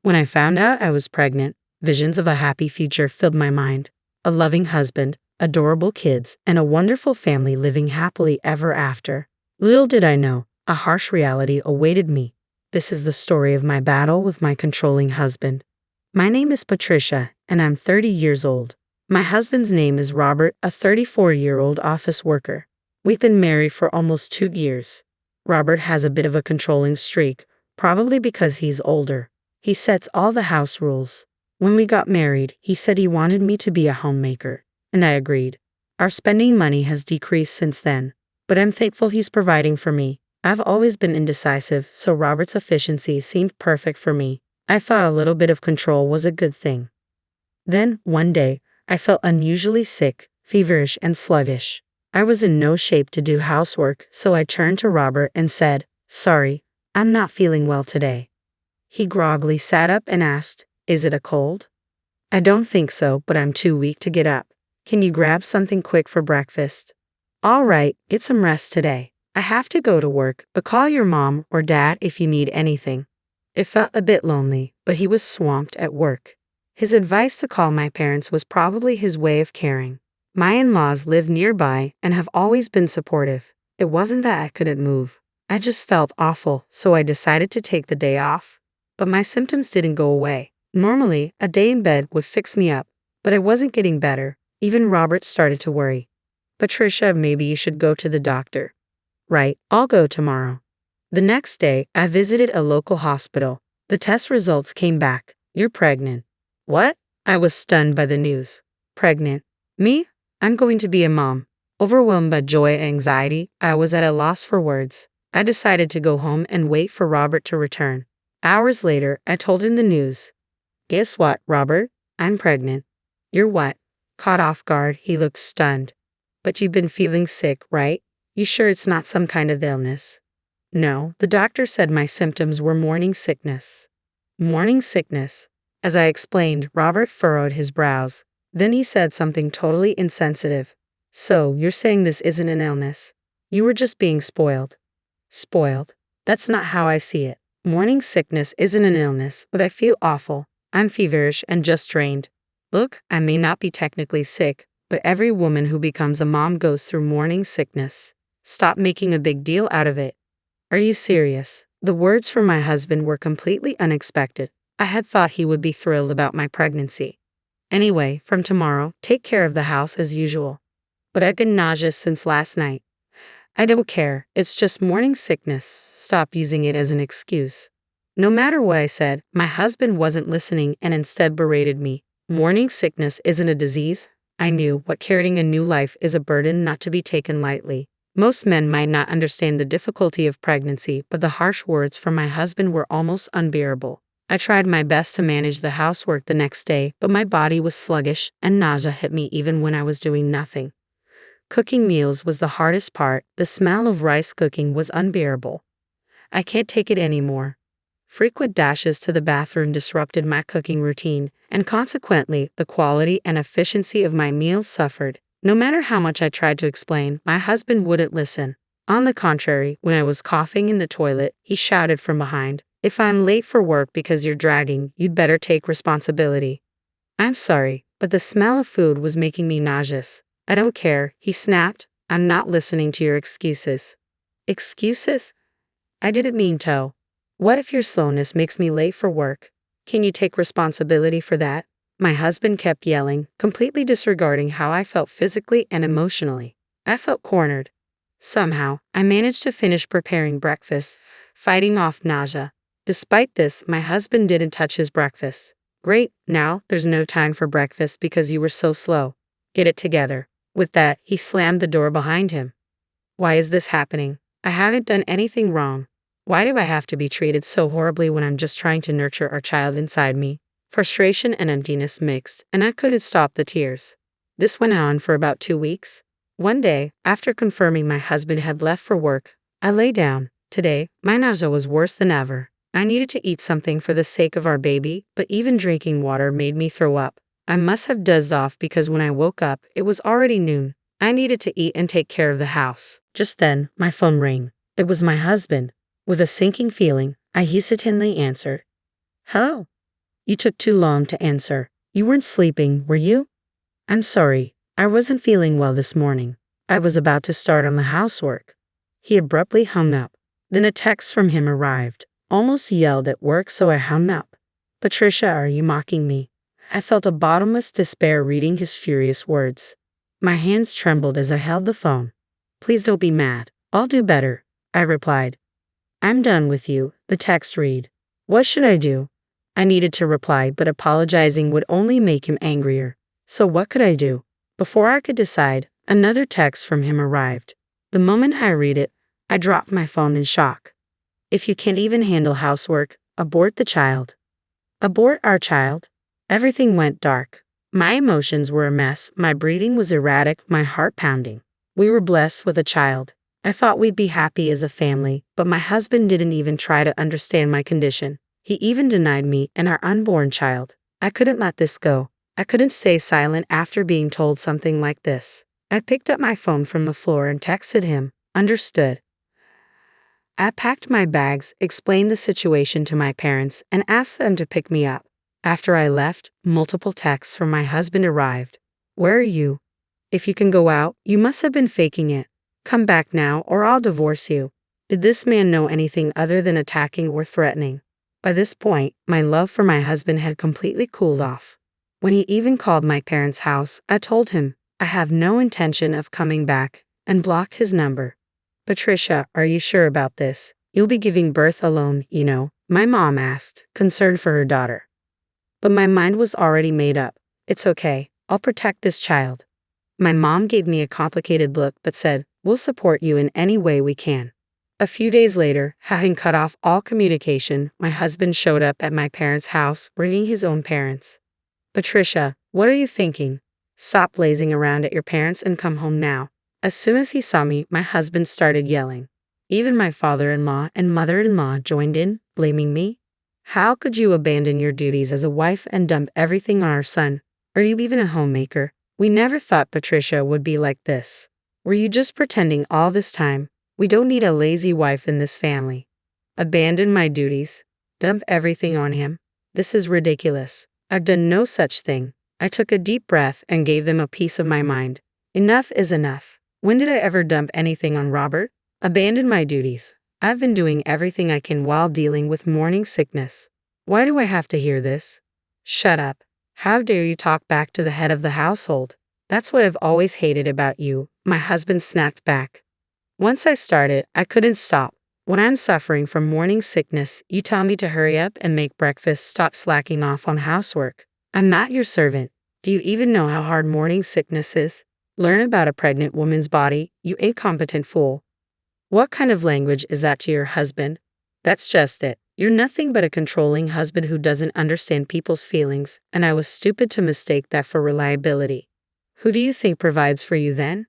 When I found out I was pregnant, visions of a happy future filled my mind. A loving husband, adorable kids, and a wonderful family living happily ever after. Little did I know, a harsh reality awaited me. This is the story of my battle with my controlling husband. My name is Patricia, and I'm 30 years old. My husband's name is Robert, a 34-year-old office worker. We've been married for almost 2 years. Robert has a bit of a controlling streak, probably because he's older. He sets all the house rules. When we got married, he said he wanted me to be a homemaker, and I agreed. Our spending money has decreased since then, but I'm thankful he's providing for me. I've always been indecisive, so Robert's efficiency seemed perfect for me. I thought a little bit of control was a good thing. Then, one day, I felt unusually sick, feverish, and sluggish. I was in no shape to do housework, so I turned to Robert and said, "Sorry, I'm not feeling well today." He groggily sat up and asked, "Is it a cold?" "I don't think so, but I'm too weak to get up. Can you grab something quick for breakfast?" "All right, get some rest today. I have to go to work, but call your mom or dad if you need anything." It felt a bit lonely, but he was swamped at work. His advice to call my parents was probably his way of caring. My in-laws live nearby and have always been supportive. It wasn't that I couldn't move. I just felt awful, so I decided to take the day off. But my symptoms didn't go away. Normally, a day in bed would fix me up, but I wasn't getting better. Even Robert started to worry. "Patricia, maybe you should go to the doctor." "Right, I'll go tomorrow." The next day, I visited a local hospital. The test results came back. "You're pregnant." "What?" I was stunned by the news. "Pregnant? Me? I'm going to be a mom." Overwhelmed by joy and anxiety, I was at a loss for words. I decided to go home and wait for Robert to return. Hours later, I told him the news. "Guess what, Robert? I'm pregnant." "You're what?" Caught off guard, he looked stunned. "But you've been feeling sick, right? You sure it's not some kind of illness?" "No, the doctor said my symptoms were morning sickness." "Morning sickness?" As I explained, Robert furrowed his brows. Then he said something totally insensitive. "So, you're saying this isn't an illness? You were just being spoiled." "Spoiled? That's not how I see it. Morning sickness isn't an illness, but I feel awful. I'm feverish and just drained. Look, I may not be technically sick, but every woman who becomes a mom goes through morning sickness. Stop making a big deal out of it." "Are you serious?" The words from my husband were completely unexpected. I had thought he would be thrilled about my pregnancy. "Anyway, from tomorrow, take care of the house as usual." "But I've been nauseous since last night." "I don't care. It's just morning sickness. Stop using it as an excuse." No matter what I said, my husband wasn't listening and instead berated me. Morning sickness isn't a disease. I knew what carrying a new life is a burden not to be taken lightly. Most men might not understand the difficulty of pregnancy, but the harsh words from my husband were almost unbearable. I tried my best to manage the housework the next day, but my body was sluggish and nausea hit me even when I was doing nothing. Cooking meals was the hardest part. The smell of rice cooking was unbearable. "I can't take it anymore." Frequent dashes to the bathroom disrupted my cooking routine, and consequently, the quality and efficiency of my meals suffered. No matter how much I tried to explain, my husband wouldn't listen. On the contrary, when I was coughing in the toilet, he shouted from behind, "If I'm late for work because you're dragging, you'd better take responsibility." "I'm sorry, but the smell of food was making me nauseous." "I don't care," he snapped. "I'm not listening to your excuses." "Excuses?" I didn't mean to. "What if your slowness makes me late for work? Can you take responsibility for that?" My husband kept yelling, completely disregarding how I felt physically and emotionally. I felt cornered. Somehow, I managed to finish preparing breakfast, fighting off nausea. Despite this, my husband didn't touch his breakfast. "Great, now there's no time for breakfast because you were so slow. Get it together." With that, he slammed the door behind him. Why is this happening? I haven't done anything wrong. Why do I have to be treated so horribly when I'm just trying to nurture our child inside me? Frustration and emptiness mixed, and I couldn't stop the tears. This went on for about 2 weeks. One day, after confirming my husband had left for work, I lay down. Today, my nausea was worse than ever. I needed to eat something for the sake of our baby, but even drinking water made me throw up. I must have dozed off because when I woke up, it was already noon. I needed to eat and take care of the house. Just then, my phone rang. It was my husband. With a sinking feeling, I hesitantly answered. "Hello." You took too long to answer. You weren't sleeping, were you? I'm sorry. I wasn't feeling well this morning. I was about to start on the housework. He abruptly hung up. Then a text from him arrived. Almost yelled at work, so I hung up. Patricia, are you mocking me? I felt a bottomless despair reading his furious words. My hands trembled as I held the phone. Please don't be mad. I'll do better, I replied. I'm done with you, the text read. What should I do? I needed to reply, but apologizing would only make him angrier. So what could I do? Before I could decide, another text from him arrived. The moment I read it, I dropped my phone in shock. If you can't even handle housework, abort the child. Abort our child? Everything went dark. My emotions were a mess, my breathing was erratic, my heart pounding. We were blessed with a child. I thought we'd be happy as a family, but my husband didn't even try to understand my condition. He even denied me and our unborn child. I couldn't let this go. I couldn't stay silent after being told something like this. I picked up my phone from the floor and texted him. Understood. I packed my bags, explained the situation to my parents, and asked them to pick me up. After I left, multiple texts from my husband arrived. Where are you? If you can go out, you must have been faking it. Come back now or I'll divorce you. Did this man know anything other than attacking or threatening? By this point, my love for my husband had completely cooled off. When he even called my parents' house, I told him, I have no intention of coming back, and blocked his number. Patricia, are you sure about this? You'll be giving birth alone, you know, my mom asked, concerned for her daughter. But my mind was already made up. It's okay, I'll protect this child. My mom gave me a complicated look but said, we'll support you in any way we can. A few days later, having cut off all communication, my husband showed up at my parents' house, bringing his own parents. Patricia, what are you thinking? Stop lazing around at your parents and come home now. As soon as he saw me, my husband started yelling. Even my father-in-law and mother-in-law joined in, blaming me. How could you abandon your duties as a wife and dump everything on our son? Are you even a homemaker? We never thought Patricia would be like this. Were you just pretending all this time? We don't need a lazy wife in this family. Abandon my duties. Dump everything on him. This is ridiculous. I've done no such thing. I took a deep breath and gave them a piece of my mind. Enough is enough. When did I ever dump anything on Robert? Abandon my duties. I've been doing everything I can while dealing with morning sickness. Why do I have to hear this? Shut up. How dare you talk back to the head of the household? That's what I've always hated about you, my husband snapped back. Once I started, I couldn't stop. When I'm suffering from morning sickness, you tell me to hurry up and make breakfast, stop slacking off on housework. I'm not your servant. Do you even know how hard morning sickness is? Learn about a pregnant woman's body, you incompetent fool. What kind of language is that to your husband? That's just it. You're nothing but a controlling husband who doesn't understand people's feelings, and I was stupid to mistake that for reliability. Who do you think provides for you then?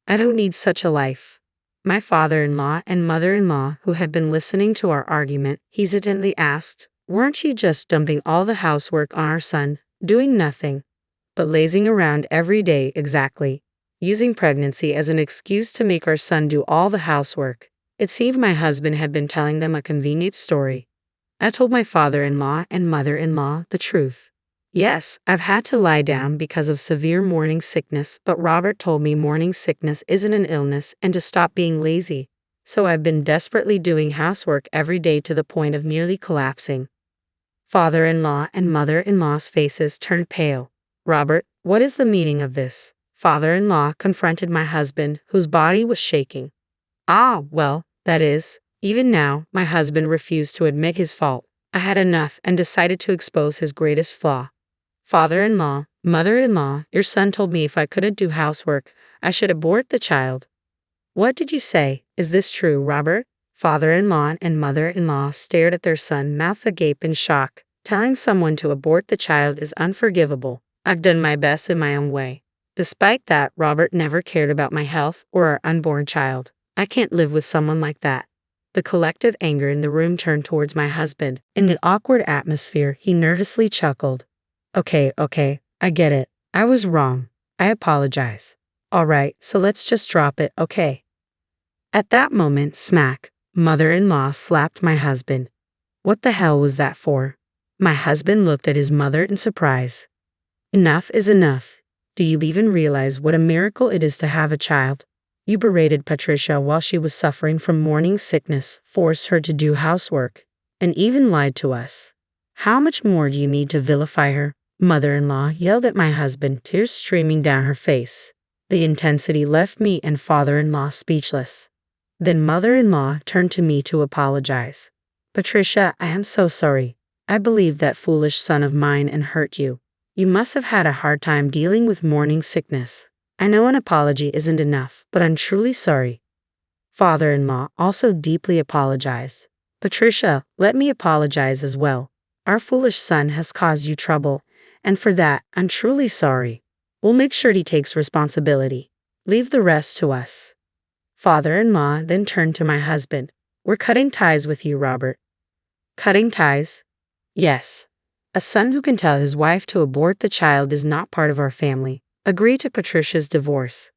I don't need such a life. My father-in-law and mother-in-law, who had been listening to our argument, hesitantly asked, weren't you just dumping all the housework on our son, doing nothing but lazing around every day exactly, using pregnancy as an excuse to make our son do all the housework? It seemed my husband had been telling them a convenient story. I told my father-in-law and mother-in-law the truth. Yes, I've had to lie down because of severe morning sickness, but Robert told me morning sickness isn't an illness and to stop being lazy. So I've been desperately doing housework every day to the point of nearly collapsing. Father-in-law and mother-in-law's faces turned pale. Robert, what is the meaning of this? Father-in-law confronted my husband, whose body was shaking. Well, that is, even now, my husband refused to admit his fault. I had enough and decided to expose his greatest flaw. Father-in-law, mother-in-law, your son told me if I couldn't do housework, I should abort the child. What did you say? Is this true, Robert? Father-in-law and mother-in-law stared at their son, mouth agape in shock. Telling someone to abort the child is unforgivable. I've done my best in my own way. Despite that, Robert never cared about my health or our unborn child. I can't live with someone like that. The collective anger in the room turned towards my husband. In the awkward atmosphere, he nervously chuckled. Okay, I get it. I was wrong. I apologize. All right, so let's just drop it, okay? At that moment, smack, mother-in-law slapped my husband. What the hell was that for? My husband looked at his mother in surprise. Enough is enough. Do you even realize what a miracle it is to have a child? You berated Patricia while she was suffering from morning sickness, forced her to do housework, and even lied to us. How much more do you need to vilify her? Mother-in-law yelled at my husband, tears streaming down her face. The intensity left me and father-in-law speechless. Then mother-in-law turned to me to apologize. Patricia, I am so sorry. I believed that foolish son of mine and hurt you. You must have had a hard time dealing with morning sickness. I know an apology isn't enough, but I'm truly sorry. Father-in-law also deeply apologized. Patricia, let me apologize as well. Our foolish son has caused you trouble, and for that, I'm truly sorry. We'll make sure he takes responsibility. Leave the rest to us. Father-in-law then turned to my husband. We're cutting ties with you, Robert. Cutting ties? Yes. A son who can tell his wife to abort the child is not part of our family. Agree to Patricia's divorce.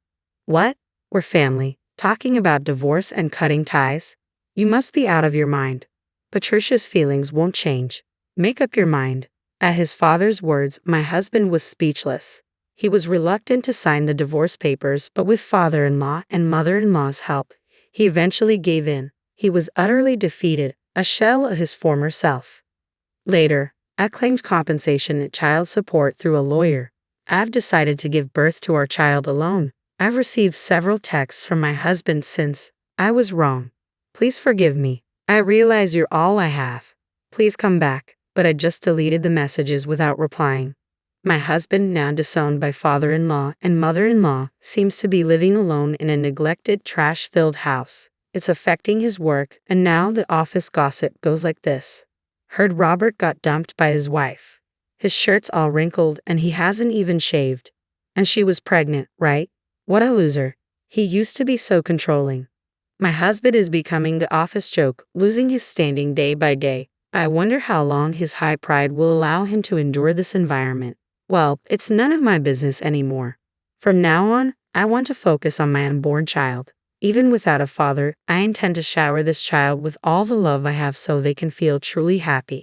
What? We're family. Talking about divorce and cutting ties? You must be out of your mind. Patricia's feelings won't change. Make up your mind. At his father's words, my husband was speechless. He was reluctant to sign the divorce papers, but with father-in-law and mother-in-law's help, he eventually gave in. He was utterly defeated, a shell of his former self. Later, I claimed compensation and child support through a lawyer. I've decided to give birth to our child alone. I've received several texts from my husband since. I was wrong. Please forgive me. I realize you're all I have. Please come back. But I just deleted the messages without replying. My husband, now disowned by father-in-law and mother-in-law, seems to be living alone in a neglected, trash-filled house. It's affecting his work, and now the office gossip goes like this. Heard Robert got dumped by his wife. His shirt's all wrinkled and he hasn't even shaved. And she was pregnant, right? What a loser. He used to be so controlling. My husband is becoming the office joke, losing his standing day by day. I wonder how long his high pride will allow him to endure this environment. Well, it's none of my business anymore. From now on, I want to focus on my unborn child. Even without a father, I intend to shower this child with all the love I have so they can feel truly happy.